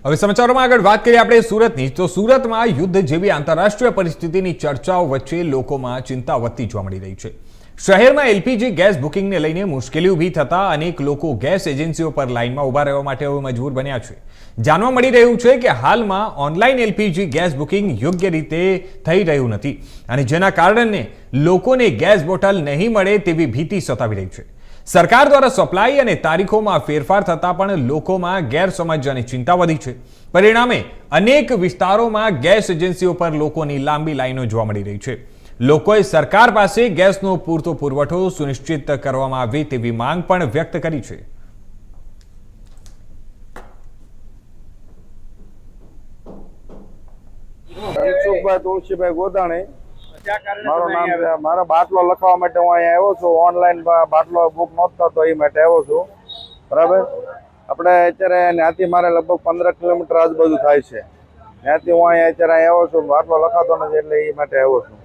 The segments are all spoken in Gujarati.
હવે સમાચારોમાં આગળ વાત કરીએ આપણે સુરતની, તો સુરતમાં યુદ્ધ જેવી આંતરરાષ્ટ્રીય પરિસ્થિતિની ચર્ચાઓ વચ્ચે લોકોમાં ચિંતા વધતી જોવા મળી રહી છે। શહેરમાં એલપીજી ગેસ બુકિંગને લઈને મુશ્કેલી ઊભી થતા અનેક લોકો ગેસ એજન્સીઓ પર લાઇનમાં ઊભા રહેવા માટે હવે મજબૂર બન્યા છે। જાણવા મળી રહ્યું છે કે હાલમાં ઓનલાઈન એલપીજી ગેસ બુકિંગ યોગ્ય રીતે થઈ રહ્યું નથી અને જેના કારણે લોકોને ગેસ બોટલ નહીં મળે તેવી ભીતિ સતાવી રહી છે। સરકાર દ્વારા સપ્લાય અને તારીખોમાં ફેરફાર થતા પણ લોકોમાં ગેરસમજ અને ચિંતા વધી છે। પરિણામે અનેક વિસ્તારોમાં ગેસ એજન્સીઓ પર લોકોની લાંબી લાઈનો જોવા મળી રહી છે। લોકોએ સરકાર પાસે ગેસનો પૂરતો પુરવઠો સુનિશ્ચિત કરવામાં આવે તેવી માંગ પણ વ્યક્ત કરી છે। તુલસીભાઈ ગોદાણી મારું નામ છે। મારા બાટલો લખવા માટે હું અહીંયા આવ્યો છું। ઓનલાઈન બાટલો બુક નહોતો તો એ માટે આવ્યો છું। બરાબર, આપણે અત્યારે ત્યાંથી મારે લગભગ 15 કિલોમીટર આજુબાજુ થાય છે। ત્યાંથી હું અહીંયા અત્યારે આવ્યો છું। બાટલો લખાતો નથી એટલે એ માટે આવ્યો છું।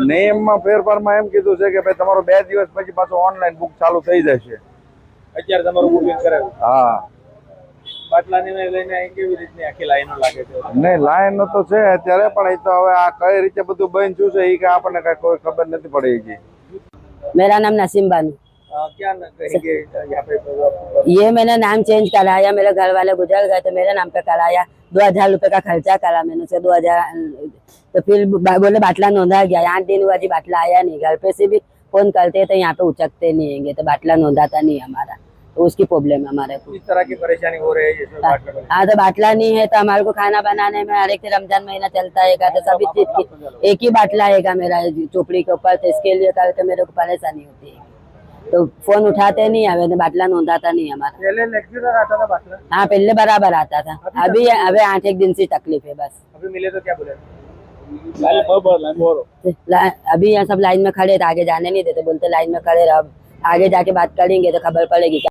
નિયમમાં ફેરફારમાં એમ કીધું છે કે ભાઈ તમારો 2 દિવસ પછી પાછો ઓનલાઈન બુક ચાલુ થઈ જશે। અત્યારે તમારું બુકિંગ કરાવ્યું? હા, બાટલાની લઈને કેવી રીતની આખી લાઈનો લાગે છે? નહીં, લાઈન તો છે અત્યારે, પણ એ તો હવે આ કઈ રીતે બધું બંધ થયું છે એ કે આપણને કઈ કોઈ ખબર નથી પડી ગઈ। मेरा नाम नसीम बानू। क्या कहेंगे यहाँ पे? ये मैंने नाम चेंज कराया, मेरे घर वाले गुजर गए तो मेरे नाम पे कराया। 2000 रुपए का खर्चा करा मैंने से 2000। तो फिर बोले बाटला नोंधा गया, 8 दिन हुआ जी बाटला आया नहीं। घर पे से भी फोन करते तो यहाँ पे उचकते नहीं हैंगे, तो बाटला नोंधाता नहीं हमारा, तो उसकी प्रॉब्लम है हमारे को। इस तरह की परेशानी हो रही है इसमें बाटला? हाँ, तो बाटला नहीं है तो हमारे को खाना बनाने में हर एक रमजान महीना चलता है तो सभी चीज की एक ही बाटला है मेरा चोपड़ी के ऊपर, तो इसके लिए करके मेरे को परेशानी होती है। तो फोन उठाते नहीं, हमें बाटला नोंधाता नहीं हमारा। पहले रेगुलर आता था बाटला? हाँ, पहले बराबर आता था। अभी 8 दिन से तकलीफ है बस। अभी मिले तो क्या बोले? अभी यहाँ सब लाइन में खड़े थे, आगे जाने नहीं देते, बोलते लाइन में खड़े रहो, आगे जाके बात करेंगे तो खबर पड़ेगी।